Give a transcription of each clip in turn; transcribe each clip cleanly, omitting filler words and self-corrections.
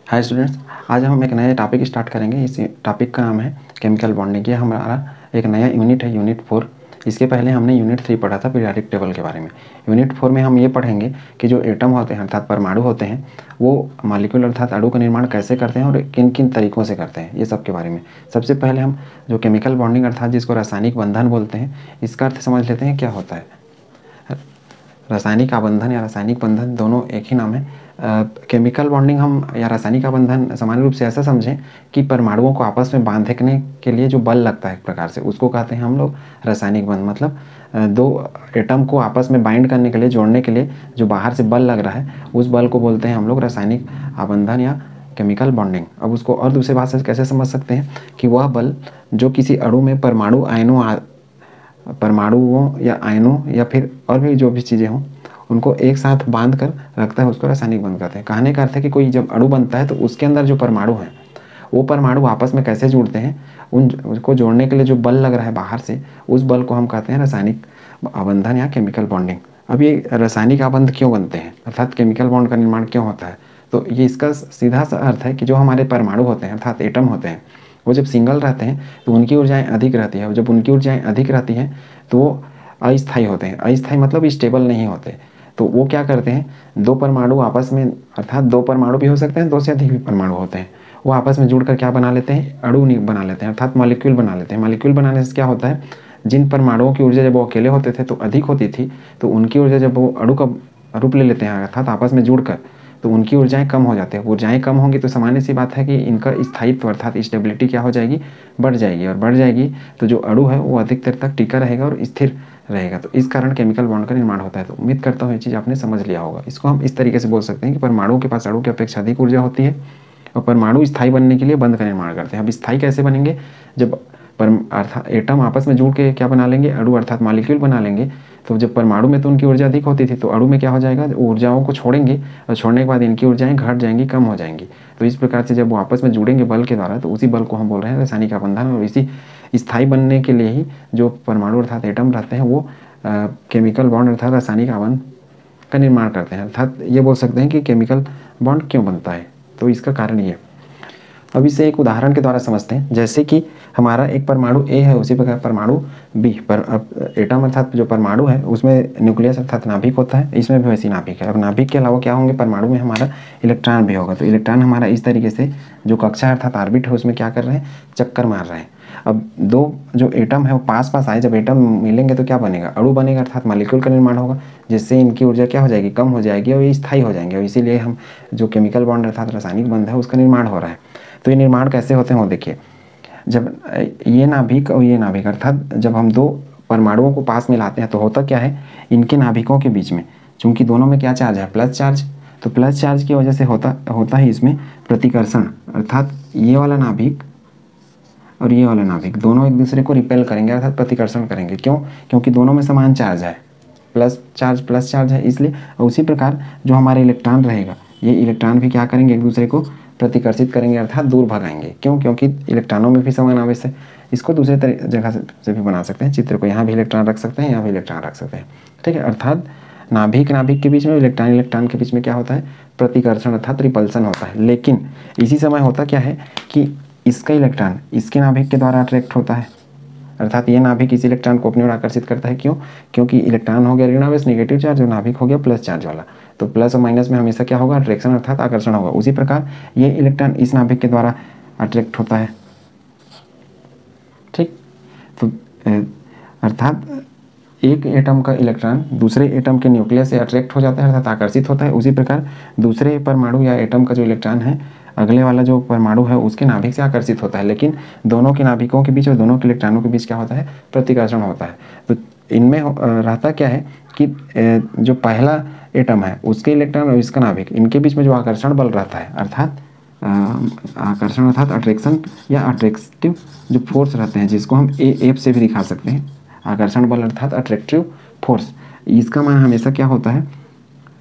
Hi students, आज हम एक नया टॉपिक स्टार्ट करेंगे। इस टॉपिक का नाम है केमिकल बॉन्डिंग। ये हमारा एक नया यूनिट है, यूनिट 4। इसके पहले हमने यूनिट 3 पढ़ा था पीरियोडिक टेबल के बारे में। यूनिट 4 में हम ये पढ़ेंगे कि जो एटम होते हैं अर्थात परमाणु होते हैं वो मॉलिक्यूल अर्थात अणु का निर्माण कैसे करते हैं और किन किन तरीक़ों से करते हैं, ये सब के बारे में। सबसे पहले हम जो केमिकल बॉन्डिंग अर्थात जिसको रासायनिक बंधन बोलते हैं, इसका अर्थ समझ लेते हैं क्या होता है। रासायनिक आबंधन या रासायनिक बंधन दोनों एक ही नाम है। केमिकल बॉन्डिंग हम या रासायनिक आबंधन सामान्य रूप से ऐसा समझें कि परमाणुओं को आपस में बांधने के लिए जो बल लगता है एक प्रकार से, उसको कहते हैं हम लोग रासायनिक बंधन। मतलब दो एटम को आपस में बाइंड करने के लिए, जोड़ने के लिए जो बाहर से बल लग रहा है, उस बल को बोलते हैं हम लोग रासायनिक आबंधन या केमिकल बॉन्डिंग। अब उसको और दूसरे भाषा से कैसे समझ सकते हैं कि वह बल जो किसी अणु में परमाणुओं या आयनों या फिर और भी जो भी चीज़ें हों उनको एक साथ बांध कर रखता है, उसको रासायनिक बंधन कहते हैं। कहने का अर्थ है कि कोई जब अणु बनता है तो उसके अंदर जो परमाणु हैं वो परमाणु आपस में कैसे जुड़ते हैं, उनको जोड़ने के लिए जो बल लग रहा है बाहर से, उस बल को हम कहते हैं रासायनिक आबंधन या केमिकल बॉन्डिंग। अब ये रासायनिक आबंध क्यों बनते हैं अर्थात केमिकल बॉन्ड का निर्माण क्यों होता है, तो ये इसका सीधा सा अर्थ है कि जो हमारे परमाणु होते हैं अर्थात एटम होते हैं, वो जब सिंगल रहते हैं तो उनकी ऊर्जाएं अधिक रहती है, और जब उनकी ऊर्जाएं अधिक रहती हैं तो वो अस्थायी होते हैं। अस्थायी मतलब स्टेबल नहीं होते। तो वो क्या करते हैं, दो परमाणु आपस में, अर्थात दो परमाणु भी हो सकते हैं, दो से अधिक भी परमाणु होते हैं, वो आपस में जुड़कर क्या बना लेते हैं, अणु बना लेते हैं अर्थात मॉलिक्यूल बना लेते हैं। मॉलिक्यूल बनाने से क्या होता है, जिन परमाणुओं की ऊर्जा जब वो अकेले होते थे तो अधिक होती थी, तो उनकी ऊर्जा जब वो अणु का रूप ले लेते हैं अर्थात आपस में जुड़कर, तो उनकी ऊर्जाएं कम हो जाती है। ऊर्जाएं कम होंगी तो सामान्य सी बात है कि इनका स्थायित्व अर्थात स्टेबिलिटी क्या हो जाएगी, बढ़ जाएगी, और बढ़ जाएगी तो जो अणु है वो अधिक देर तक टिका रहेगा और स्थिर रहेगा। तो इस कारण केमिकल बॉन्ड का निर्माण होता है। तो उम्मीद करता हूँ ये चीज़ आपने समझ लिया होगा। इसको हम इस तरीके से बोल सकते हैं कि परमाणु के पास अणु की अपेक्षा अधिक ऊर्जा होती है और परमाणु स्थायी बनने के लिए बंध का निर्माण करते हैं। अब स्थायी कैसे बनेंगे, जब अर्थात एटम आपस में जुड़ के क्या बना लेंगे, अणु अर्थात मॉलिक्यूल बना लेंगे। तो जब परमाणु में तो उनकी ऊर्जा अधिक होती थी, तो अणु में क्या हो जाएगा, ऊर्जाओं को छोड़ेंगे और छोड़ने के बाद इनकी ऊर्जाएं घट जाएंगी, कम हो जाएंगी। तो इस प्रकार से जब वो आपस में जुड़ेंगे बल के द्वारा, तो उसी बल को हम बोल रहे हैं रासायनिक आबंधन। और इसी स्थायी बनने के लिए ही जो परमाणु अर्थात एटम रहते हैं वो केमिकल बॉन्ड अर्थात रासायनिक आबंध का निर्माण करते हैं। अर्थात ये बोल सकते हैं कि केमिकल बॉन्ड क्यों बनता है, तो इसका कारण ये। अब इसे एक उदाहरण के द्वारा समझते हैं। जैसे कि हमारा एक परमाणु ए है, उसी प्रकार परमाणु बी पर एटम अर्थात जो परमाणु है उसमें न्यूक्लियस अर्थात नाभिक होता है, इसमें भी वैसी नाभिक है। अब नाभिक के अलावा क्या होंगे, परमाणु में हमारा इलेक्ट्रॉन भी होगा। तो इलेक्ट्रॉन हमारा इस तरीके से जो कक्षा अर्थात ऑर्बिट है उसमें क्या कर रहे हैं, चक्कर मार रहे हैं। अब दो जो एटम है वो पास पास आए, जब एटम मिलेंगे तो क्या बनेगा, अणु बनेगा अर्थात मॉलिक्यूल का निर्माण होगा, जिससे इनकी ऊर्जा क्या हो जाएगी, कम हो जाएगी और ये स्थायी हो जाएंगे। और इसीलिए हम जो केमिकल बॉन्ड अर्थात रासायनिक बंध है उसका निर्माण हो रहा है। तो ये निर्माण कैसे होते हैं वो देखिए। जब ये नाभिक और ये नाभिक अर्थात जब हम दो परमाणुओं को पास में लाते हैं तो होता क्या है, इनके नाभिकों के बीच में चूंकि दोनों में क्या चार्ज है, प्लस चार्ज, तो प्लस चार्ज की वजह से होता ही इसमें प्रतिकर्षण। अर्थात ये वाला नाभिक और ये वाला नाभिक दोनों एक दूसरे को रिपेल करेंगे अर्थात प्रतिकर्षण करेंगे। क्यों, क्योंकि दोनों में समान चार्ज है, प्लस चार्ज है इसलिए। और उसी प्रकार जो हमारे इलेक्ट्रॉन रहेगा, ये इलेक्ट्रॉन भी क्या करेंगे, एक दूसरे को प्रतिकर्षित करेंगे अर्थात दूर भगाएंगे। क्यों, क्योंकि इलेक्ट्रॉनों में भी समान आवेश है। इसको दूसरे जगह से भी बना सकते हैं चित्र को, यहाँ भी इलेक्ट्रॉन रख सकते हैं, यहाँ भी इलेक्ट्रॉन रख सकते हैं, ठीक है। अर्थात नाभिक के बीच में, इलेक्ट्रॉन के बीच में क्या होता है, प्रतिकर्षण अर्थात रिपल्सन होता है। लेकिन इसी समय होता क्या है कि इसका इलेक्ट्रॉन इसके नाभिक के द्वारा अट्रैक्ट होता है, अर्थात ये नाभिक इस इलेक्ट्रॉन को अपनी ओर आकर्षित करता है। क्यों, क्योंकि इलेक्ट्रॉन हो गया ऋणावेश नेगेटिव चार्ज और नाभिक हो गया प्लस चार्ज वाला। तो प्लस और माइनस में हमेशा क्या होगा, अट्रैक्शन अर्थात आकर्षण होगा। उसी प्रकार ये इलेक्ट्रॉन इस नाभिक के द्वारा अट्रैक्ट होता है, ठीक। तो अर्थात एक एटम का इलेक्ट्रॉन दूसरे एटम के न्यूक्लियस से अट्रैक्ट हो जाता है अर्थात आकर्षित होता है। उसी प्रकार दूसरे परमाणु या एटम का जो इलेक्ट्रॉन है, अगले वाला जो परमाणु है उसके नाभिक से आकर्षित होता है। लेकिन दोनों के नाभिकों के बीच और दोनों के इलेक्ट्रॉनों के बीच क्या होता है, प्रतिकर्षण होता है। तो इनमें रहता क्या है कि जो पहला एटम है उसके इलेक्ट्रॉन और इसका नाभिक, इनके बीच में जो आकर्षण बल रहता है अर्थात आकर्षण अर्थात अट्रैक्शन या अट्रैक्टिव जो फोर्स रहते हैं, जिसको हम एफ से भी दिखा सकते हैं, आकर्षण बल अर्थात अट्रैक्टिव फोर्स, इसका मान हमेशा क्या होता है,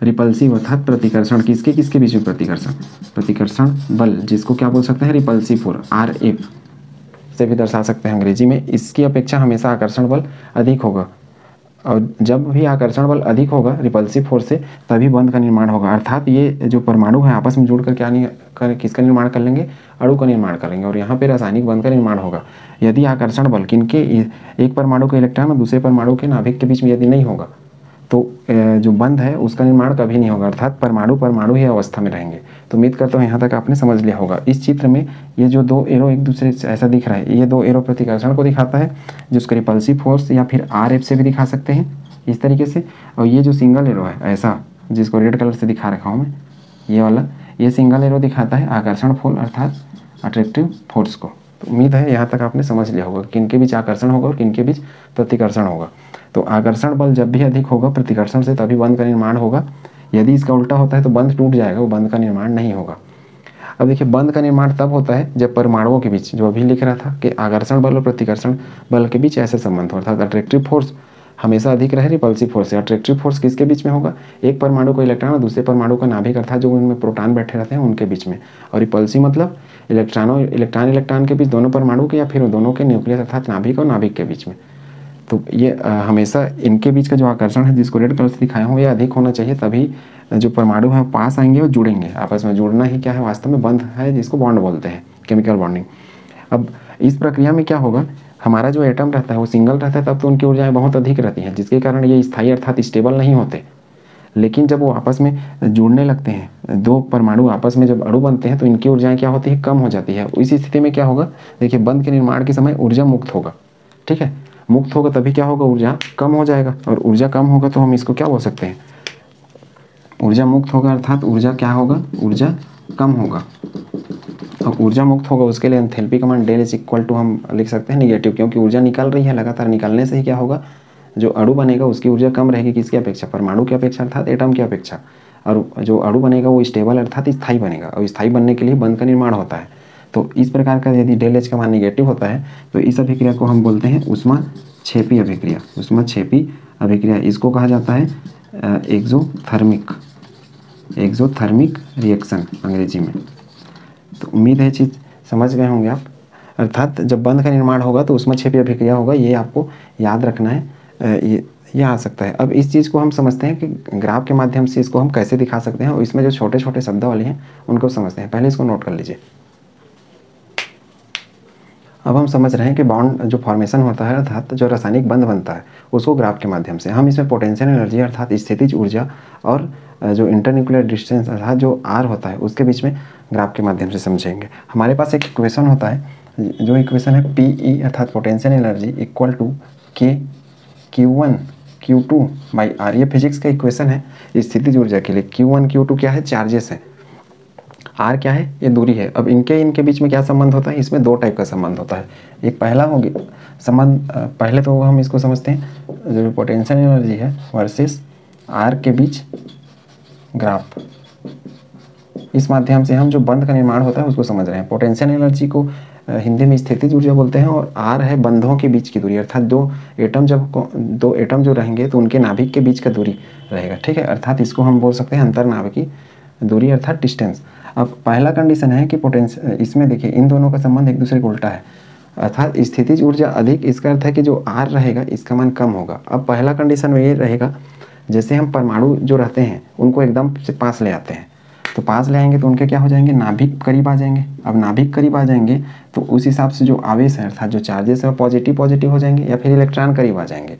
रिपल्सिव अर्थात प्रतिकर्षण। किसके बीच में प्रतिकर्षण बल, जिसको क्या बोल सकते हैं, रिपल्सिव फोर्स, RF से भी दर्शा सकते हैं अंग्रेजी में। इसकी अपेक्षा हमेशा आकर्षण बल अधिक होगा और जब भी आकर्षण बल अधिक होगा रिपल्सिव फोर्स से, तभी बंध का निर्माण होगा। अर्थात ये जो परमाणु है आपस में जुड़कर क्या नहीं किसका निर्माण कर लेंगे, अणु का निर्माण करेंगे, और यहाँ पे रासायनिक बंध का निर्माण होगा। यदि आकर्षण बल किनके, एक परमाणु के इलेक्ट्रॉन और दूसरे परमाणु के नाभिक के बीच में यदि नहीं होगा, तो जो बंध है उसका निर्माण कभी नहीं होगा, अर्थात परमाणु परमाणु ही अवस्था में रहेंगे। तो उम्मीद करता हूँ यहाँ तक आपने समझ लिया होगा। इस चित्र में ये जो दो एरो एक दूसरे से ऐसा दिख रहा है, ये दो एरो प्रतिकर्षण को दिखाता है, जिसका रिपल्सिव फोर्स या फिर RF से भी दिखा सकते हैं इस तरीके से। और ये जो सिंगल एरो है ऐसा, जिसको रेड कलर से दिखा रखा हूँ मैं, ये वाला, ये सिंगल एरो दिखाता है आकर्षण फोर्स अर्थात अट्रैक्टिव फोर्स को। तो उम्मीद है यहाँ तक आपने समझ लिया होगा किनके बीच आकर्षण होगा और किनके बीच प्रतिकर्षण होगा। तो आकर्षण बल जब भी अधिक होगा प्रतिकर्षण से, तभी बंध का निर्माण होगा। यदि इसका उल्टा होता है तो बंध टूट जाएगा, वो बंध का निर्माण नहीं होगा। अब देखिए, बंध का निर्माण तब होता है जब परमाणुओं के बीच, जो अभी लिख रहा था कि आकर्षण बल और प्रतिकर्षण बल के बीच ऐसे संबंध हो, अर्थात अट्रैक्टिव फोर्स हमेशा अधिक रहे रिपल्सिव फोर्स से। अट्रैक्टिव फोर्स किसके बीच में होगा, एक परमाणु का इलेक्ट्रॉन और दूसरे परमाणु का नाभिक अर्थात जो उनमें प्रोटॉन बैठे रहते हैं उनके बीच में। और रिपल्सिव मतलब इलेक्ट्रॉन के बीच दोनों परमाणु के या फिर दोनों के न्यूक्लियस अर्थात नाभिक और नाभिक के बीच में। तो ये हमेशा इनके बीच का जो आकर्षण है जिसको रेड कलर से दिखाया हूँ, ये अधिक होना चाहिए, तभी जो परमाणु है पास आएंगे और जुड़ेंगे आपस में। जुड़ना ही क्या है वास्तव में, बंध है, जिसको बॉन्ड बोलते हैं, केमिकल बॉन्डिंग। अब इस प्रक्रिया में क्या होगा, हमारा जो एटम रहता है वो सिंगल रहता है, तब तो उनकी ऊर्जाएं बहुत अधिक रहती हैं, जिसके कारण ये स्थायी अर्थात स्टेबल नहीं होते। लेकिन जब वो आपस में जुड़ने लगते हैं, दो परमाणु आपस में जब अणु बनते हैं, तो इनकी ऊर्जाएं क्या होती है, कम हो जाती है। इस स्थिति में क्या होगा, देखिए बंध के निर्माण के समय ऊर्जा मुक्त होगा, ठीक है, मुक्त होगा तभी क्या होगा, ऊर्जा कम हो जाएगा। और ऊर्जा कम होगा तो हम इसको क्या बोल सकते हैं, ऊर्जा मुक्त होगा अर्थात ऊर्जा क्या होगा, ऊर्जा कम होगा। और ऊर्जा मुक्त होगा उसके लिए एंथैल्पी का मान डेल इज इक्वल टू हम लिख सकते हैं निगेटिव, क्योंकि ऊर्जा निकल रही है, लगातार निकलने से ही क्या होगा, जो अणु बनेगा उसकी ऊर्जा कम रहेगी, किसकी अपेक्षा, परमाणु की अपेक्षा अर्थात एटम की अपेक्षा। और जो अणु बनेगा वो स्टेबल अर्थात स्थायी बनेगा, और स्थायी बनने के लिए बंध का निर्माण होता है। तो इस प्रकार का यदि डेल एच का मान निगेटिव होता है तो इस अभिक्रिया को हम बोलते हैं ऊष्माक्षेपी अभिक्रिया। ऊष्माक्षेपी अभिक्रिया इसको कहा जाता है एक्सोथर्मिक रिएक्शन अंग्रेजी में। तो उम्मीद है चीज़ समझ गए होंगे आप। अर्थात जब बंध का निर्माण होगा तो ऊष्माक्षेपी अभिक्रिया होगा, ये आपको याद रखना है। ये आ सकता है। अब इस चीज़ को हम समझते हैं कि ग्राफ के माध्यम से इसको हम कैसे दिखा सकते हैं, और इसमें जो छोटे छोटे शब्दावली हैं उनको समझते हैं। पहले इसको नोट कर लीजिए। अब हम समझ रहे हैं कि बॉन्ड जो फॉर्मेशन होता है अर्थात जो रासायनिक बंध बनता है उसको ग्राफ के माध्यम से। हम इसमें पोटेंशियल एनर्जी अर्थात स्थितिज ऊर्जा और जो इंटरन्यूक्लियर डिस्टेंस अर्थात जो R होता है उसके बीच में ग्राफ के माध्यम से समझेंगे। हमारे पास एक इक्वेशन होता है, जो इक्वेशन है PE अर्थात potential energy equal to K Q1 Q2 by R। ये फिजिक्स का इक्वेशन है स्थितिज ऊर्जा के लिए। Q1 Q2 क्या है, चार्जेस है। R क्या है, ये दूरी है। अब इनके बीच में क्या संबंध होता है, इसमें दो टाइप का संबंध होता है। एक पहला होगी संबंध, पहले तो हम इसको समझते हैं जो पोटेंशियल एनर्जी है वर्सेस R के बीच ग्राफ। इस माध्यम से हम जो बंध का निर्माण होता है उसको समझ रहे हैं। पोटेंशियल एनर्जी को हिंदी में स्थितिज ऊर्जा बोलते हैं, और R है बंधों के बीच की दूरी, अर्थात दो एटम जो रहेंगे तो उनके नाभिक के बीच का दूरी रहेगा, ठीक है। अर्थात इसको हम बोल सकते हैं अंतर्नाभिकी दूरी अर्थात डिस्टेंस। अब पहला कंडीशन है कि पोटेंशियल, इसमें देखिए इन दोनों का संबंध एक दूसरे को उल्टा है, अर्थात स्थितिज ऊर्जा अधिक, इसका अर्थ है कि जो R रहेगा इसका मान कम होगा। अब पहला कंडीशन में ये रहेगा, जैसे हम परमाणु जो रहते हैं उनको एकदम से पास ले आते हैं, तो पास ले आएंगे तो उनके क्या हो जाएंगे, नाभिक करीब आ जाएंगे। अब नाभिक करीब आ जाएंगे तो उस हिसाब से जो आवेश है अर्थात जो चार्जेस है पॉजिटिव हो जाएंगे, या फिर इलेक्ट्रॉन करीब आ जाएंगे।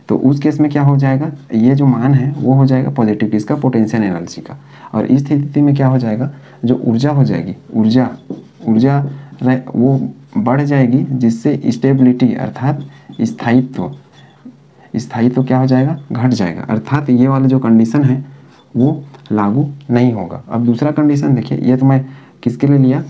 तो उस केस में क्या हो जाएगा, ये जो मान है वो हो जाएगा पॉजिटिव, किसका, पोटेंशियल एनर्जी का। और इस स्थिति में क्या हो जाएगा, जो ऊर्जा हो जाएगी, ऊर्जा वो बढ़ जाएगी, जिससे स्टेबिलिटी अर्थात स्थायित्व क्या हो जाएगा, घट जाएगा। अर्थात ये वाला जो कंडीशन है वो लागू नहीं होगा। अब दूसरा कंडीशन देखिए, ये तो मैं किसके लिए लिया,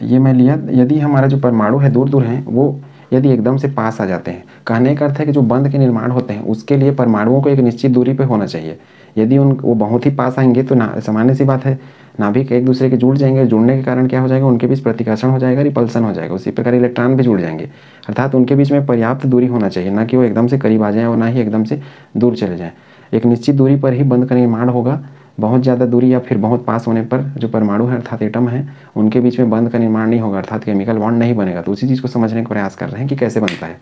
ये मैं लिया यदि हमारा जो परमाणु है दूर है वो यदि एकदम से पास आ जाते हैं। कहने का अर्थ है कि जो बंध के निर्माण होते हैं उसके लिए परमाणुओं को एक निश्चित दूरी पे होना चाहिए। यदि वो बहुत ही पास आएंगे तो सामान्य सी बात है, नाभिक एक दूसरे के जुड़ जाएंगे। जुड़ने के कारण क्या हो जाएगा, उनके बीच प्रतिकर्षण हो जाएगा, रिपल्सन हो जाएगा। उसी प्रकार इलेक्ट्रॉन भी जुड़ जाएंगे, अर्थात उनके बीच में पर्याप्त दूरी होना चाहिए, ना कि वो एकदम से करीब आ जाए और ना ही एकदम से दूर चले जाएँ। एक निश्चित दूरी पर ही बंध का निर्माण होगा, बहुत ज़्यादा दूरी या फिर बहुत पास होने पर जो परमाणु है अर्थात एटम है उनके बीच में बंध का निर्माण नहीं होगा, अर्थात केमिकल बॉन्ड नहीं बनेगा। तो उसी चीज़ को समझने का प्रयास कर रहे हैं कि कैसे बनता है।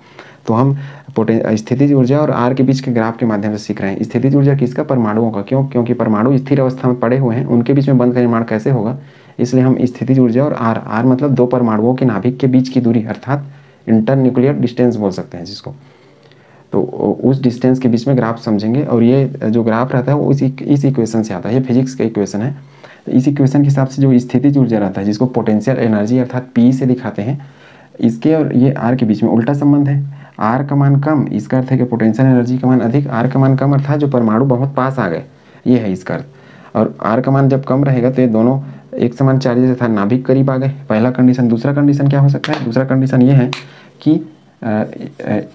तो हम स्थितिज ऊर्जा और आर के बीच के ग्राफ के माध्यम से सीख रहे हैं। स्थितिज ऊर्जा किसका? परमाणुओं का। क्यों? क्योंकि परमाणु स्थिर अवस्था में पड़े हुए हैं, उनके बीच में बंध का निर्माण कैसे होगा, इसलिए हम स्थितिज ऊर्जा और आर मतलब दो परमाणुओं के नाभिक के बीच की दूरी अर्थात इंटरन्यूक्लियर डिस्टेंस बोल सकते हैं जिसको। तो उस डिस्टेंस के बीच में ग्राफ समझेंगे और ये जो ग्राफ रहता है वो इस इक्वेशन से आता है। ये फिजिक्स का इक्वेशन है। तो इस इक्वेशन के हिसाब से जो स्थितिज ऊर्जा रहता है जिसको पोटेंशियल एनर्जी अर्थात पी से दिखाते हैं, इसके और ये आर के बीच में उल्टा संबंध है। आर का मान कम, इसका अर्थ है कि पोटेंशियल एनर्जी का मान अधिक। आर का मान कम अर्थात जो परमाणु बहुत पास आ गए, ये है इसका अर्थ। और आर का मान जब कम रहेगा तो ये दोनों एक समान चार्जेस अर्थात नाभिक करीब आ गए, पहला कंडीशन। दूसरा कंडीशन क्या हो सकता है? दूसरा कंडीशन ये है कि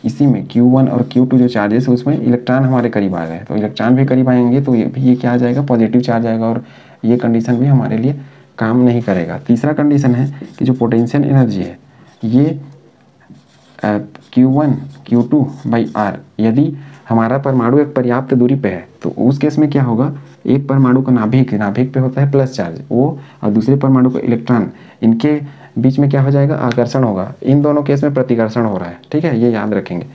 इसी में Q1 और Q2 जो चार्जेस है उसमें इलेक्ट्रॉन हमारे करीब आ गए, तो इलेक्ट्रॉन भी करीब आएंगे तो ये क्या आ जाएगा? पॉजिटिव चार्ज आएगा और ये कंडीशन भी हमारे लिए काम नहीं करेगा। तीसरा कंडीशन है कि जो पोटेंशियल एनर्जी है ये Q1 Q2 बाई आर, यदि हमारा परमाणु एक पर्याप्त दूरी पे है तो उस केस में क्या होगा? एक परमाणु का नाभिक पे होता है प्लस चार्ज वो, और दूसरे परमाणु का इलेक्ट्रॉन, इनके बीच में क्या हो जाएगा? आकर्षण होगा। इन दोनों केस में प्रतिकर्षण हो रहा है, ठीक है, ये याद रखेंगे।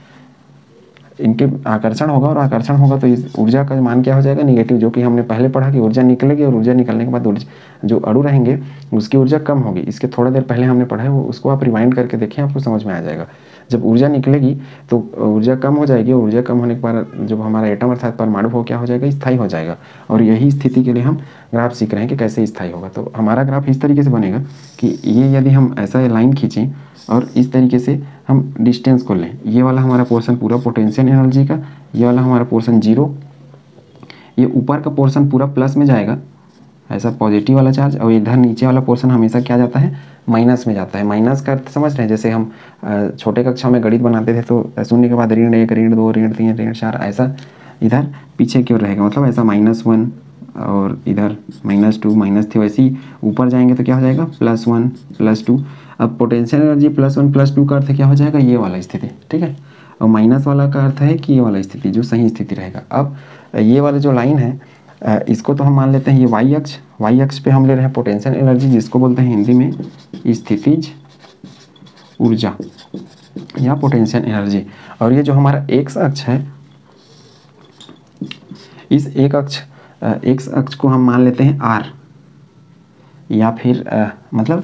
इनके आकर्षण होगा और आकर्षण होगा तो इस ऊर्जा का मान क्या हो जाएगा? निगेटिव, जो कि हमने पहले पढ़ा कि ऊर्जा निकलेगी और ऊर्जा निकलने के बाद जो अणु रहेंगे उसकी ऊर्जा कम होगी। इसके थोड़ा देर पहले हमने पढ़ा है, वो उसको आप रिवाइंड करके देखें, आपको समझ में आ जाएगा। जब ऊर्जा निकलेगी तो ऊर्जा कम हो जाएगी, और ऊर्जा कम होने के बाद जब हमारा एटम अर्थात परमाणु हो क्या हो जाएगा? स्थायी हो जाएगा। और यही स्थिति के लिए हम ग्राफ सीख रहे हैं कि कैसे स्थायी होगा। तो हमारा ग्राफ इस तरीके से बनेगा कि ये यदि हम ऐसा लाइन खींचें और इस तरीके से हम डिस्टेंस को लें, ये वाला हमारा पोर्शन पूरा पोटेंशियल एनर्जी का, ये वाला हमारा पोर्शन जीरो, ये ऊपर का पोर्शन पूरा प्लस में जाएगा, ऐसा पॉजिटिव वाला चार्ज, और इधर नीचे वाला पोर्शन हमेशा क्या जाता है? माइनस में जाता है। माइनस का अर्थ समझ रहे हैं? जैसे हम छोटे कक्षा में गणित बनाते थे तो शून्य के बाद ऋण 1 ऋण 2 ऋण 3 ऋण 4 ऐसा इधर पीछे की ओर रहेगा, मतलब ऐसा -1 और इधर -2 -3, वैसे ही ऊपर जाएंगे तो क्या हो जाएगा? +1 +2। अब पोटेंशियल एनर्जी +1 +2 का अर्थ क्या हो जाएगा? ये वाला स्थिति, ठीक है। और माइनस वाला का अर्थ है कि ये वाला स्थिति जो सही स्थिति रहेगा। अब ये वाला जो लाइन है इसको तो हम मान लेते हैं ये y अक्ष पे हम ले रहे हैं पोटेंशियल एनर्जी, जिसको बोलते हैं हिंदी में स्थितिज ऊर्जा या पोटेंशियल एनर्जी। और ये जो हमारा x अक्ष है, इस x अक्ष को हम मान लेते हैं r, या फिर मतलब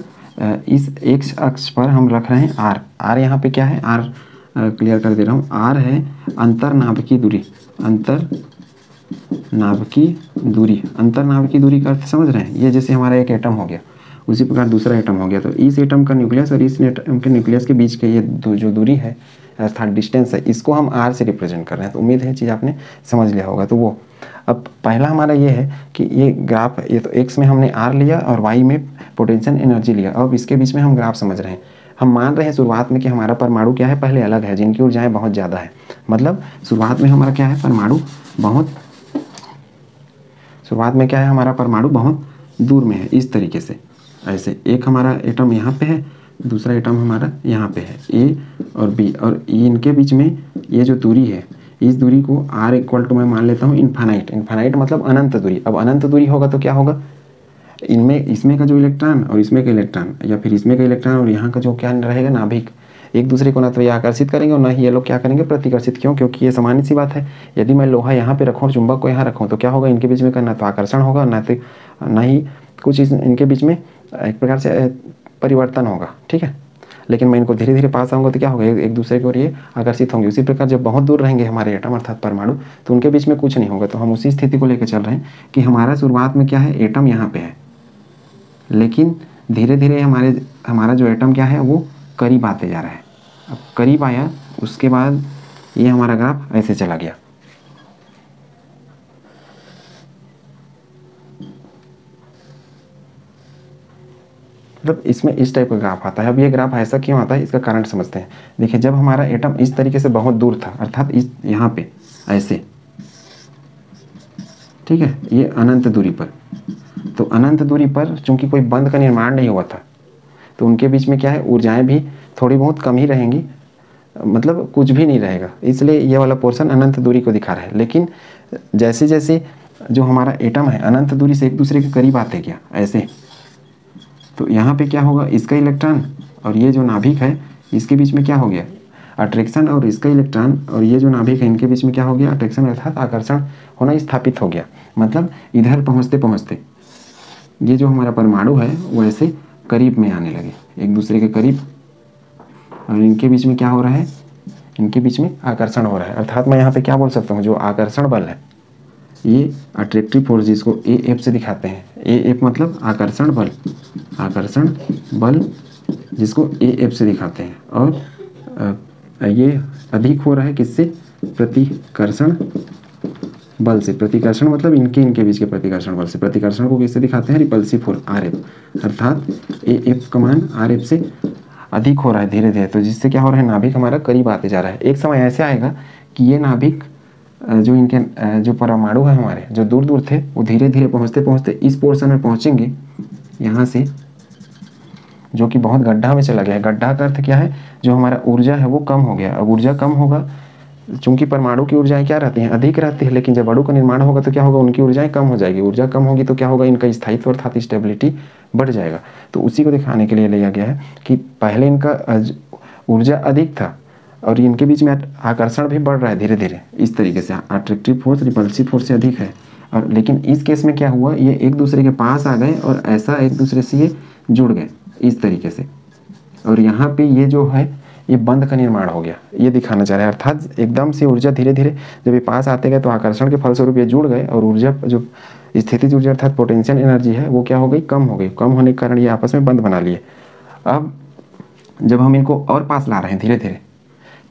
इस x अक्ष पर हम रख रहे हैं r यहाँ पे क्या है? r क्लियर कर दे रहा हूँ। r है अंतर्नाभिकीय दूरी। अंतर्नाभिकीय दूरी का अर्थ समझ रहे हैं? ये जैसे हमारा एक एटम हो गया, उसी प्रकार दूसरा एटम हो गया, तो इस एटम का न्यूक्लियस और इस एटम के न्यूक्लियस के बीच के ये जो दूरी है अर्थात डिस्टेंस है, इसको हम r से रिप्रेजेंट कर रहे हैं। तो उम्मीद है चीज़ आपने समझ लिया होगा। तो वो अब पहला हमारा ये है कि ये ग्राफ, ये तो x में हमने r लिया और y में पोटेंशियल एनर्जी लिया। अब इसके बीच में हम ग्राफ समझ रहे हैं। हम मान रहे हैं शुरुआत में कि हमारा परमाणु क्या है? पहले अलग है, जिनकी ऊर्जाएं बहुत ज़्यादा है। मतलब शुरुआत में हमारा क्या है? परमाणु बहुत दूर में है, इस तरीके से। ऐसे एक हमारा एटम यहाँ पे है, दूसरा एटम हमारा यहाँ पे है, A और B, और इनके बीच में ये जो दूरी है, इस दूरी को r = मैं मान लेता हूँ इन्फानाइट मतलब अनंत दूरी। अब अनंत दूरी होगा तो क्या होगा? इसमें का जो इलेक्ट्रॉन और इसमें का इलेक्ट्रॉन, या फिर इसमें का इलेक्ट्रॉन और यहाँ का जो क्या रहेगा? नाभिक, एक दूसरे को ना तो ये आकर्षित करेंगे और ना ही ये लोग क्या करेंगे? प्रतिकर्षित। क्यों? क्योंकि ये सामान्य सी बात है। यदि मैं लोहा यहाँ पे रखूँ और चुंबक को यहाँ रखूँ तो क्या होगा? इनके बीच में ना तो आकर्षण होगा, ना ही कुछ इनके बीच में एक प्रकार से परिवर्तन होगा, ठीक है। लेकिन मैं इनको धीरे धीरे पास आऊँगा तो क्या होगा? एक दूसरे की ओर ये आकर्षित होंगे। उसी प्रकार जब बहुत दूर रहेंगे हमारे एटम अर्थात परमाणु, तो उनके बीच में कुछ नहीं होगा। तो हम उसी स्थिति को लेकर चल रहे हैं कि हमारा शुरुआत में क्या है? एटम यहाँ पे है, लेकिन धीरे धीरे हमारा जो एटम क्या है वो करीब आते जा रहा है। अब करीब आया, उसके बाद ये हमारा ग्राफ ऐसे चला गया। मतलब इसमें इस टाइप का ग्राफ आता है। अब ये ग्राफ ऐसा क्यों आता है? इसका कारण समझते हैं। देखिए, जब हमारा एटम इस तरीके से बहुत दूर था, अर्थात इस यहाँ पे ऐसे, ठीक है, ये अनंत दूरी पर, तो अनंत दूरी पर चूंकि कोई बंध का निर्माण नहीं हुआ था, तो उनके बीच में क्या है? ऊर्जाएं भी थोड़ी बहुत कम ही रहेंगी, मतलब कुछ भी नहीं रहेगा। इसलिए ये वाला पोर्शन अनंत दूरी को दिखा रहा है। लेकिन जैसे जैसे जो हमारा एटम है अनंत दूरी से एक दूसरे के करीब आते क्या, ऐसे, तो यहाँ पे क्या होगा, इसका इलेक्ट्रॉन और ये जो नाभिक है इसके बीच में क्या हो गया, अट्रैक्शन, और इसका इलेक्ट्रॉन और ये जो नाभिक है इनके बीच में क्या हो गया, अट्रैक्शन अर्थात आकर्षण होना स्थापित हो गया। मतलब इधर पहुँचते पहुँचते ये जो हमारा परमाणु है वो ऐसे करीब में आने लगे, एक दूसरे के करीब, और इनके बीच में क्या हो रहा है, इनके बीच में आकर्षण हो रहा है। अर्थात मैं यहाँ पे क्या बोल सकता हूँ, जो आकर्षण बल है, ये अट्रैक्टिव फोर्स जिसको ए एफ से दिखाते हैं, ए एफ मतलब आकर्षण बल, आकर्षण बल जिसको ए एफ से दिखाते हैं, और ये अधिक हो रहा है किससे, प्रतिकर्षण बल से। प्रतिकर्षण मतलब इनके बीच के प्रतिकर्षण बल से। प्रतिकर्षण को किससे दिखाते हैं, रिपल्सिव फोर्स आर एफ, अर्थात ए एफ का मान आर एफ से अधिक हो रहा है धीरे धीरे, तो जिससे क्या हो रहा है, नाभिक हमारा करीब आते जा रहा है। एक समय ऐसे आएगा कि ये नाभिक जो इनके जो परमाणु है हमारे जो दूर दूर थे वो धीरे धीरे पहुँचते पहुँचते इस पोर्शन में पहुँचेंगे यहाँ से, जो कि बहुत गड्ढा में चला गया है। गड्ढा का अर्थ क्या है, जो हमारा ऊर्जा है वो कम हो गया। अब ऊर्जा कम होगा, चूंकि परमाणु की ऊर्जाएं क्या रहती हैं, अधिक रहती है, लेकिन जब अणु का निर्माण होगा तो क्या होगा, उनकी ऊर्जाएं कम हो जाएगी। ऊर्जा कम होगी तो क्या होगा, इनका स्थायित्व अर्थात स्टेबिलिटी बढ़ जाएगा। तो उसी को दिखाने के लिए लिया गया है कि पहले इनका ऊर्जा अधिक था और इनके बीच में आकर्षण भी बढ़ रहा है धीरे धीरे, इस तरीके से अट्रैक्टिव फोर्स रिपल्सिव फोर्स से अधिक है। और लेकिन इस केस में क्या हुआ, ये एक दूसरे के पास आ गए और ऐसा एक दूसरे से ये जुड़ गए इस तरीके से, और यहाँ पे ये जो है ये बंध का निर्माण हो गया, ये दिखाना चाह रहा है। अर्थात एकदम से ऊर्जा धीरे धीरे जब ये पास आते गए तो आकर्षण के फलस्वरूप ये जुड़ गए, और ऊर्जा जो स्थितिज ऊर्जा अर्थात पोटेंशियल एनर्जी है वो क्या हो गई, कम हो गई। कम होने के कारण ये आपस में बंध बना लिए। अब जब हम इनको और पास ला रहे हैं धीरे धीरे,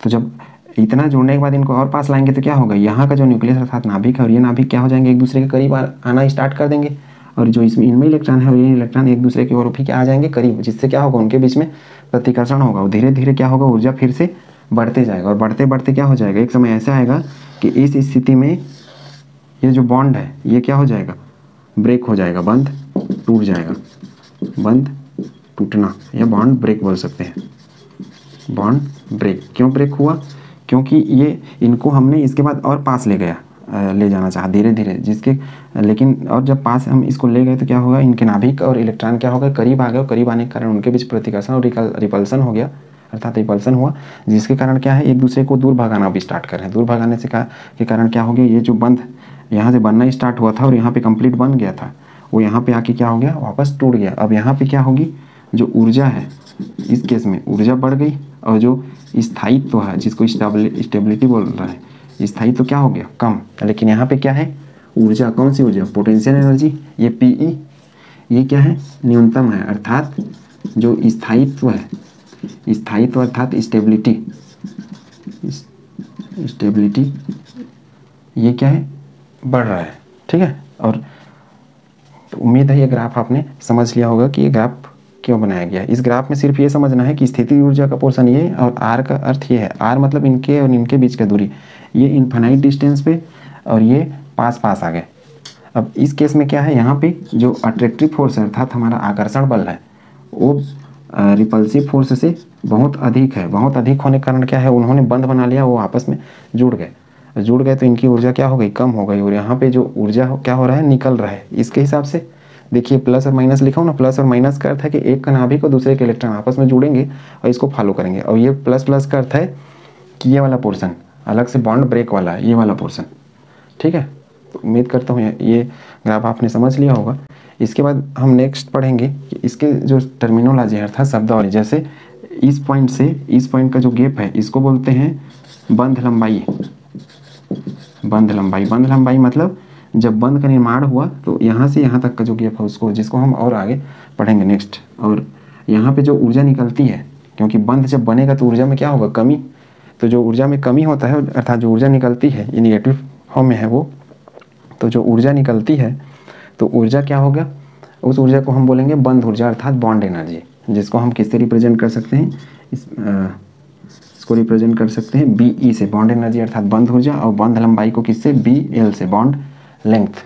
तो जब इतना जुड़ने के बाद इनको और पास लाएंगे तो क्या होगा, यहाँ का जो न्यूक्लियस अर्थात नाभिक है और ये नाभिक क्या हो जाएंगे, एक दूसरे के करीब आना स्टार्ट कर देंगे, और जो इसमें इनमें इलेक्ट्रॉन है और ये इलेक्ट्रॉन एक दूसरे की ओर भी क्या आ जाएंगे करीब, जिससे क्या होगा, उनके बीच में प्रतिकर्षण होगा और धीरे धीरे क्या होगा, ऊर्जा फिर से बढ़ते जाएगा। और बढ़ते बढ़ते क्या हो जाएगा, एक समय ऐसा आएगा कि इस स्थिति में ये जो बॉन्ड है ये क्या हो जाएगा, ब्रेक हो जाएगा, बंध टूट जाएगा। बंध टूटना या बॉन्ड ब्रेक बोल सकते हैं। बॉन्ड ब्रेक क्यों ब्रेक हुआ, क्योंकि ये इनको हमने इसके बाद और पास ले जाना चाहा धीरे धीरे, जिसके लेकिन और जब पास हम इसको ले गए तो क्या होगा, इनके नाभिक और इलेक्ट्रॉन क्या होगा, करीब आ गए, और करीब आने के कारण उनके बीच प्रतिकर्षण और रिपल्सन हो गया, अर्थात रिपल्सन हुआ, जिसके कारण क्या है, एक दूसरे को दूर भगाना भी स्टार्ट कर रहे हैं। दूर भगाने से के कारण क्या हो गया, ये जो बंध यहाँ से बनना स्टार्ट हुआ था और यहाँ पे कंप्लीट बन गया था, वो यहाँ पे आके क्या हो गया, वापस टूट गया। अब यहाँ पे क्या होगी, जो ऊर्जा है इस केस में ऊर्जा बढ़ गई, और जो स्थायित्व है जिसको स्टेबिलिटी बोल रहा है, स्थायित्व तो क्या हो गया, कम। लेकिन यहाँ पे क्या है, ऊर्जा, कौन सी ऊर्जा, पोटेंशियल एनर्जी, ये पीई, ये क्या है, न्यूनतम है। अर्थात जो स्थायित्व है, स्थायित्व अर्थात स्टेबिलिटी, ये क्या है, बढ़ रहा है। ठीक है, और तो उम्मीद है ये ग्राफ आपने समझ लिया होगा कि ये ग्राफ क्यों बनाया गया है। इस ग्राफ में सिर्फ ये समझना है कि स्थितिज ऊर्जा का पोर्शन ये और आर का अर्थ ये है, आर मतलब इनके और इनके बीच का दूरी, ये इनफाइनाइट डिस्टेंस पे और ये पास पास आ गए। अब इस केस में क्या है, यहाँ पे जो अट्रैक्टिव फोर्स है अर्थात हमारा आकर्षण बल है वो रिपल्सिव फोर्स से बहुत अधिक है। बहुत अधिक होने के कारण क्या है, उन्होंने बंध बना लिया, वो आपस में जुड़ गए तो इनकी ऊर्जा क्या हो गई, कम हो गई, और यहाँ पे जो ऊर्जा क्या हो रहा है, निकल रहा है। इसके हिसाब से देखिए प्लस और माइनस लिखा हूँ ना, प्लस और माइनस का अर्थ है कि एक का नाभिक और दूसरे के इलेक्ट्रॉन आपस में जुड़ेंगे और इसको फॉलो करेंगे, और ये प्लस प्लस का अर्थ है कि ये वाला पोर्शन अलग से बॉन्ड ब्रेक वाला है, ये वाला पोर्शन। ठीक है, तो उम्मीद करता हूँ ये ग्राफ आपने समझ लिया होगा। इसके बाद हम नेक्स्ट पढ़ेंगे कि इसके जो टर्मिनोलॉजी है अर्थात शब्दावली, जैसे इस पॉइंट से इस पॉइंट का जो गैप है इसको बोलते हैं बंध लंबाई। बंध लंबाई मतलब जब बंध का निर्माण हुआ तो यहाँ से यहाँ तक का जो गैप है उसको, जिसको हम और आगे पढ़ेंगे नेक्स्ट। और यहाँ पे जो ऊर्जा निकलती है, क्योंकि बंध जब बनेगा तो ऊर्जा में क्या होगा, कमी, तो जो ऊर्जा में कमी होता है अर्थात जो ऊर्जा निकलती है ये निगेटिव फॉर्म में है वो, तो जो ऊर्जा निकलती है तो ऊर्जा क्या होगा, उस ऊर्जा को हम बोलेंगे बंध ऊर्जा अर्थात बॉन्ड एनर्जी, जिसको हम किससे रिप्रेजेंट कर सकते हैं, इसको रिप्रेजेंट कर सकते हैं BE से, बॉन्ड एनर्जी अर्थात बंध ऊर्जा, और बंध लंबाई को किससे, BL से, बॉन्ड लेंथ।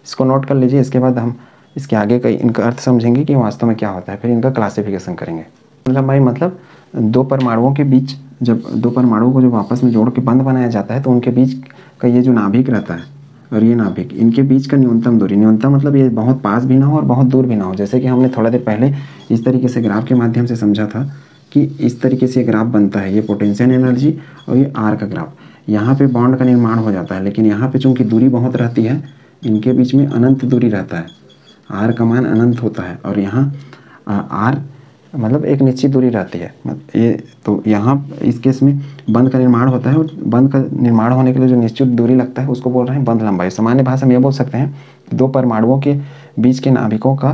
इसको नोट कर लीजिए। इसके बाद हम इसके आगे का इनका अर्थ समझेंगे कि वास्तव में क्या होता है, फिर इनका क्लासिफिकेशन करेंगे। लंबाई मतलब दो परमाणुओं के बीच, जब दो परमाणुओं को जब आपस में जोड़ के बंध बनाया जाता है तो उनके बीच का ये जो नाभिक रहता है और ये नाभिक, इनके बीच का न्यूनतम दूरी, न्यूनतम मतलब ये बहुत पास भी ना हो और बहुत दूर भी ना हो। जैसे कि हमने थोड़ा देर पहले इस तरीके से ग्राफ के माध्यम से समझा था कि इस तरीके से ग्राफ बनता है, ये पोटेंशियल एनर्जी और ये आर का ग्राफ। यहाँ पे बॉन्ड का निर्माण हो जाता है, लेकिन यहाँ पे चूंकि दूरी बहुत रहती है, इनके बीच में अनंत दूरी रहता है, आर का मान अनंत होता है, और यहाँ आर मतलब एक निश्चित दूरी रहती है। ये तो यहाँ इस केस में बंध का निर्माण होता है, और बंध का निर्माण होने के लिए जो निश्चित दूरी लगता है उसको बोल रहे हैं बंध लंबाई। सामान्य भाषा में ये बोल सकते हैं कि दो परमाणुओं के बीच के नाभिकों का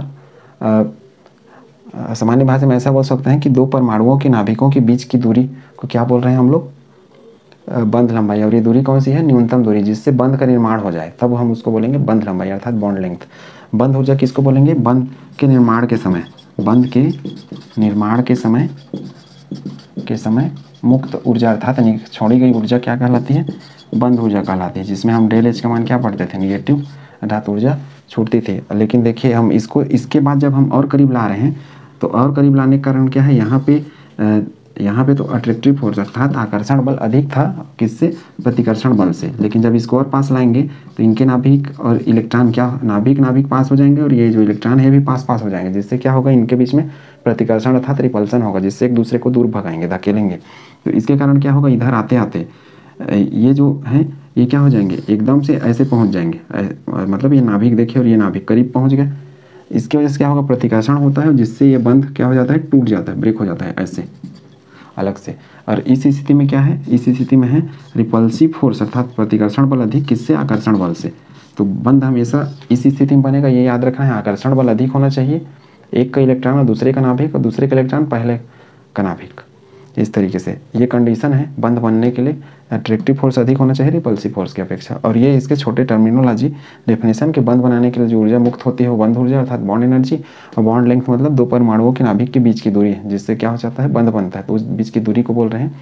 सामान्य भाषा में ऐसा बोल सकते हैं कि दो परमाणुओं के नाभिकों के बीच की दूरी को क्या बोल रहे हैं हम लोग, बंध लंबाई। और ये दूरी कौन सी है, न्यूनतम दूरी, जिससे बंध का निर्माण हो जाए, तब हम उसको बोलेंगे बंध लंबाई अर्थात बॉन्ड लेंथ। बंध ऊर्जा किसको बोलेंगे, बंध के निर्माण के समय, बंध के निर्माण के समय मुक्त ऊर्जा अर्थात छोड़ी गई ऊर्जा क्या कहलाती है, बंध ऊर्जा कहलाती है, जिसमें हम डेल एच का मान क्या पढ़ते थे, निगेटिव, अर्थात ऊर्जा छूटती थी। लेकिन देखिए हम इसको इसके बाद जब हम और करीब ला रहे हैं, तो और करीब लाने के कारण क्या है, यहाँ पे तो अट्रैक्टिव फोर्स अर्थात आकर्षण बल अधिक था, किससे, प्रतिकर्षण बल से। लेकिन जब इसको और पास लाएंगे तो इनके नाभिक और इलेक्ट्रॉन क्या, नाभिक पास हो जाएंगे, और ये जो इलेक्ट्रॉन है भी पास हो जाएंगे, जिससे क्या होगा, इनके बीच में प्रतिकर्षण अर्थात रिपल्सन होगा, जिससे एक दूसरे को दूर भगाएंगे, धकेलेंगे। तो इसके कारण क्या होगा, इधर आते आते ये जो है ये क्या हो जाएंगे, एकदम से ऐसे पहुँच जाएंगे, मतलब ये नाभिक देखिए और ये नाभिक करीब पहुँच गए। इसकी वजह से क्या होगा, प्रतिकर्षण होता है, जिससे ये बंध क्या हो जाता है, टूट जाता है, ब्रेक हो जाता है ऐसे अलग से। और इस स्थिति में क्या है, इस स्थिति में है रिपल्सिव फोर्स अर्थात प्रतिकर्षण बल अधिक, किससे, आकर्षण बल से। तो बंध हमेशा इस स्थिति में बनेगा, ये याद रखना है, आकर्षण बल अधिक होना चाहिए, एक का इलेक्ट्रॉन और दूसरे का नाभिक, और दूसरे का इलेक्ट्रॉन पहले का नाभिक। इस तरीके से ये कंडीशन है बंध बनने के लिए, अट्रैक्टिव फोर्स अधिक होना चाहिए रिपल्सिव फोर्स की अपेक्षा। और ये इसके छोटे टर्मिनोलॉजी डेफिनेशन के, बंध बनाने के लिए जो ऊर्जा मुक्त होती है वो बंध ऊर्जा अर्थात बॉन्ड एनर्जी, और बॉन्ड लेंथ मतलब दो परमाणुओं के नाभिक के बीच की दूरी है, जिससे क्या हो जाता है, बंध बनता है। तो उस बीच की दूरी को बोल रहे हैं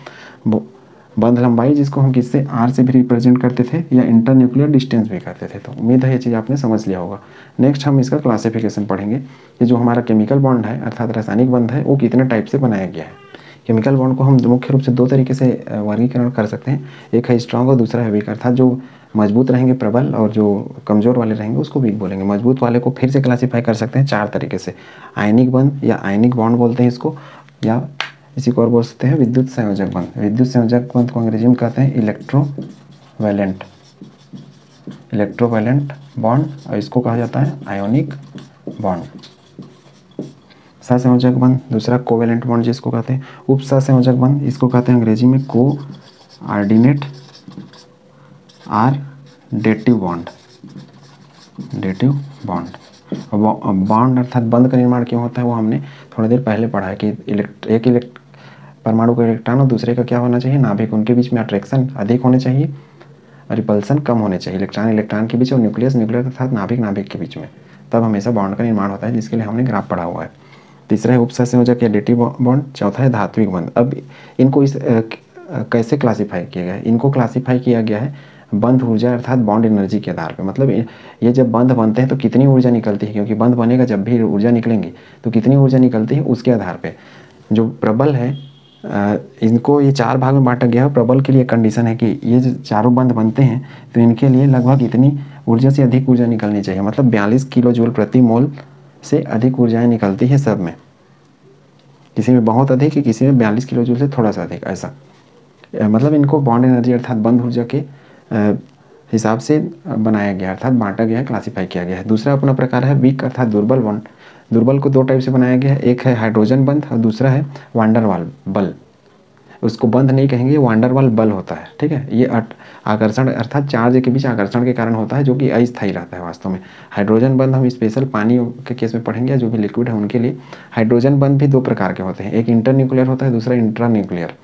बंध लंबाई, जिसको हम किससे, आर से भी रिप्रेजेंट करते थे, या इंटर न्यूक्लियर डिस्टेंस भी करते थे। तो उम्मीद है ये चीज़ आपने समझ लिया होगा। नेक्स्ट हम इसका क्लासिफिकेशन पढ़ेंगे, ये जो हमारा केमिकल बॉन्ड है अर्थात रासायनिक बंध है, वो कितने टाइप से बनाया गया है। केमिकल बॉन्ड को हम मुख्य रूप से दो तरीके से वर्गीकरण कर सकते हैं, एक है स्ट्रांग और दूसरा है वीक, अर्थात जो मजबूत रहेंगे प्रबल, और जो कमज़ोर वाले रहेंगे उसको वीक बोलेंगे। मजबूत वाले को फिर से क्लासीफाई कर सकते हैं चार तरीके से, आयनिक बंध या आयनिक बॉन्ड बोलते हैं इसको, या इसी को और बोल सकते हैं विद्युत संयोजक बंध। विद्युत संयोजक बंध को अंग्रेजी में कहते हैं इलेक्ट्रोवैलेंट बॉन्ड, और इसको कहा जाता है आयोनिक बॉन्ड। सहसंयोजक बंध, दूसरा कोवेलेंट बॉन्ड जिसको कहते हैं। उप सहसंयोजक बंध, इसको कहते हैं अंग्रेजी में कोऑर्डिनेट डेटिव बॉन्ड अर्थात बंध का निर्माण क्यों होता है वो हमने थोड़ी देर पहले पढ़ा है कि एक परमाणु का इलेक्ट्रॉन और दूसरे का क्या होना चाहिए, नाभिक, उनके बीच में अट्रैक्शन अधिक होने चाहिए और रिपल्सन कम होने चाहिए, इलेक्ट्रॉन के बीच और न्यूक्लियस अर्थात नाभिक के बीच में, तब हमेशा बॉन्ड का निर्माण होता है, जिसके लिए हमने ग्राफ पढ़ा हुआ है। तीसरा है उपसहसंयोजक या डेटिव बॉन्ड, चौथा है धात्विक बंध। अब इनको कैसे क्लासीफाई किया गया है, इनको क्लासीफाई किया गया है बंध ऊर्जा अर्थात बॉन्ड एनर्जी के आधार पे। मतलब ये जब बंध बनते हैं तो कितनी ऊर्जा निकलती है, क्योंकि बंध बनेगा जब भी ऊर्जा निकलेंगी तो कितनी ऊर्जा निकलती है उसके आधार पे। जो प्रबल है इनको ये चार भाग में बांटा गया है। प्रबल के लिए कंडीशन है कि ये जो चारों बंध बनते हैं तो इनके लिए लगभग इतनी ऊर्जा से अधिक ऊर्जा निकलनी चाहिए, मतलब 42 किलो जूल प्रति मोल से अधिक ऊर्जाएं निकलती है सब में, किसी में बहुत अधिक है, किसी में 42 किलो जूल से थोड़ा सा अधिक, ऐसा मतलब इनको बॉन्ड एनर्जी अर्थात बंध ऊर्जा के हिसाब से बनाया गया अर्थात बांटा गया है, क्लासीफाई किया गया है। दूसरा अपना प्रकार है वीक अर्थात दुर्बल बॉन्ड। दुर्बल को दो टाइप से बनाया गया है, एक है हाइड्रोजन बंध और दूसरा है वांडरवाल बल। उसको बंध नहीं कहेंगे, वांडरवाल बल होता है, ठीक है। ये आकर्षण अर्थात चार्ज के बीच आकर्षण के कारण होता है, जो कि अस्थायी रहता है वास्तव में। हाइड्रोजन बंध हम स्पेशल पानी के केस में पढ़ेंगे, जो भी लिक्विड है उनके लिए। हाइड्रोजन बंध भी दो प्रकार के होते हैं, एक इंटर न्यूक्लियर होता है, दूसरा इंट्रा न्यूक्लियर।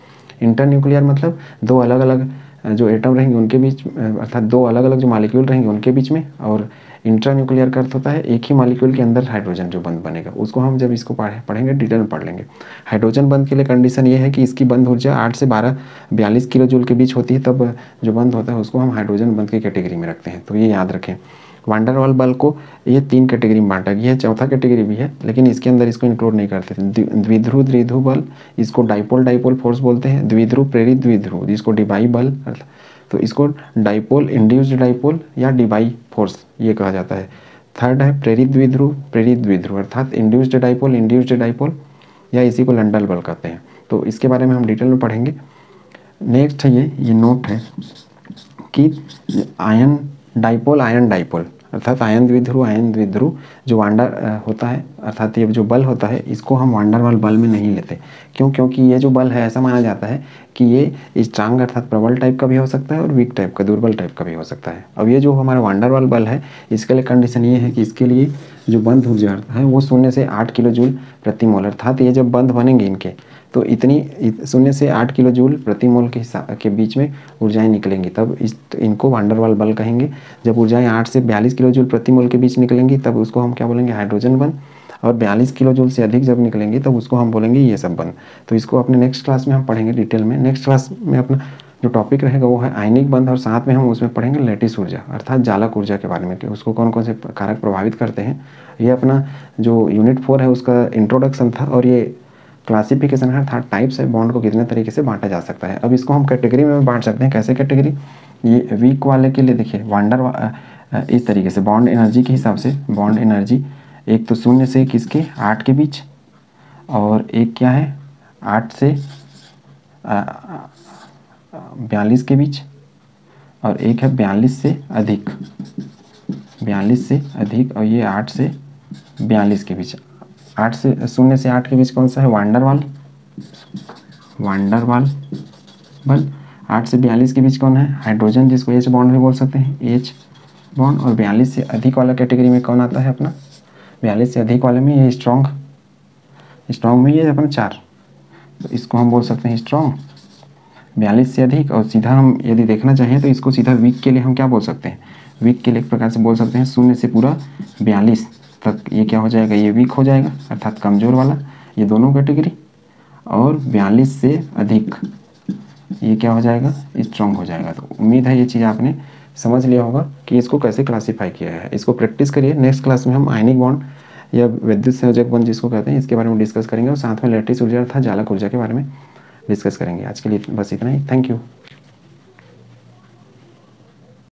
इंटर न्यूक्लियर मतलब दो अलग अलग जो एटम रहेंगे उनके बीच अर्थात दो अलग अलग जो मॉलिक्यूल रहेंगे उनके बीच में, और इंट्रा न्यूक्लियर का अर्थ होता है एक ही मॉलिक्यूल के अंदर हाइड्रोजन जो बंध बनेगा, उसको हम जब इसको पढ़ेंगे डिटेल में पढ़ लेंगे। हाइड्रोजन बंध के लिए कंडीशन ये है कि इसकी बंध ऊर्जा 8 से 42 किलो जूल के बीच होती है, तब जो बंध होता है उसको हम हाइड्रोजन बंध की कैटेगरी में रखते हैं, तो ये याद रखें। वांडरवाल बल को ये 3 कैटेगरी में बांटा गया है, चौथा कैटेगरी भी है लेकिन इसके अंदर इसको इंक्लूड नहीं करते। द्विध्रुव बल, इसको डाइपोल फोर्स बोलते हैं। द्विध्रुव प्रेरित द्विध्रुव, जिसको डिबाई बल तो इसको डाइपोल, इंड्यूस्ड डाइपोल या डिबाई फोर्स ये कहा जाता है। थर्ड है प्रेरित द्विध्रुव अर्थात इंड्यूस्ड डाइपोल या इसी को लंडल बल कहते हैं। तो इसके बारे में हम डिटेल में पढ़ेंगे। नेक्स्ट है ये नोट है कि आयन डाइपोल अर्थात आयन द्विध्रुव जो वांडर होता है अर्थात ये जो बल होता है इसको हम वांडर वाल बल में नहीं लेते। क्यों? क्योंकि ये जो बल है ऐसा माना जाता है कि ये स्ट्रांग अर्थात प्रबल टाइप का भी हो सकता है और वीक टाइप का, दुर्बल टाइप का भी हो सकता है। अब ये जो हमारा वांडर वाल बल है इसके लिए कंडीशन ये है कि इसके लिए जो बंध ऊर्जा है वो 0 से 8 किलो जूल प्रति मोल, अर्थात ये जब बंध बनेंगे इनके तो इतनी 0 से 8 किलो जूल प्रति मोल के बीच में ऊर्जाएं निकलेंगी, तब इनको वांडर वाल बल कहेंगे। जब ऊर्जाएं 8 से 42 किलो जूल प्रति मोल के बीच निकलेंगी तब उसको हम क्या बोलेंगे? हाइड्रोजन बंध। और 42 किलो जूल से अधिक जब निकलेंगी तब उसको हम बोलेंगे ये सब बंध। तो इसको अपने नेक्स्ट क्लास में हम पढ़ेंगे डिटेल में। नेक्स्ट क्लास में अपना जो टॉपिक रहेगा वो है आयनिक बंध और साथ में हम उसमें पढ़ेंगे लैटिस ऊर्जा अर्थात जालक ऊर्जा के बारे में कि उसको कौन कौन से कारक प्रभावित करते हैं। ये अपना जो यूनिट 4 है उसका इंट्रोडक्शन था और ये क्लासिफिकेशन है अर्थात टाइप्स है बॉन्ड को कितने तरीके से बांटा जा सकता है। अब इसको हम कैटेगरी में बांट सकते हैं। कैसे कैटेगरी? ये वीक वाले के लिए देखिए इस तरीके से बॉन्ड एनर्जी के हिसाब से बॉन्ड एनर्जी एक तो 0 से किसके 8 के बीच और एक क्या है 8 से 42 के बीच और एक है 42 से अधिक और ये 8 से 42 के बीच। 0 से 8 के बीच कौन सा है? वांडर वाल बल। 8 से 42 के बीच कौन है? हाइड्रोजन, जिसको एच बॉन्ड भी बोल सकते हैं, एच बॉन्ड। और 42 से अधिक वाला कैटेगरी में कौन आता है अपना? 42 से अधिक वाले में ये स्ट्रॉन्ग में ये अपना 4, तो इसको हम बोल सकते हैं स्ट्रॉन्ग। 42 से अधिक और सीधा हम यदि देखना चाहें तो इसको सीधा वीक के लिए हम क्या बोल सकते हैं? वीक के लिए एक प्रकार से बोल सकते हैं 0 से पूरा 42 तक ये क्या हो जाएगा? ये वीक हो जाएगा अर्थात कमज़ोर वाला, ये दोनों कैटेगरी। और 42 से अधिक ये क्या हो जाएगा? स्ट्रॉन्ग हो जाएगा। तो उम्मीद है ये चीज़ आपने समझ लिया होगा कि इसको कैसे क्लासीफाई किया है। इसको प्रैक्टिस करिए। नेक्स्ट क्लास में हम आयनिक बॉन्ड या विद्युत संयोजक बंध जिसको कहते हैं इसके बारे में डिस्कस करेंगे और साथ में लैटिस ऊर्जा अर्थात जालक ऊर्जा के बारे में डिस्कस करेंगे। आज के लिए बस इतना ही। Thank you.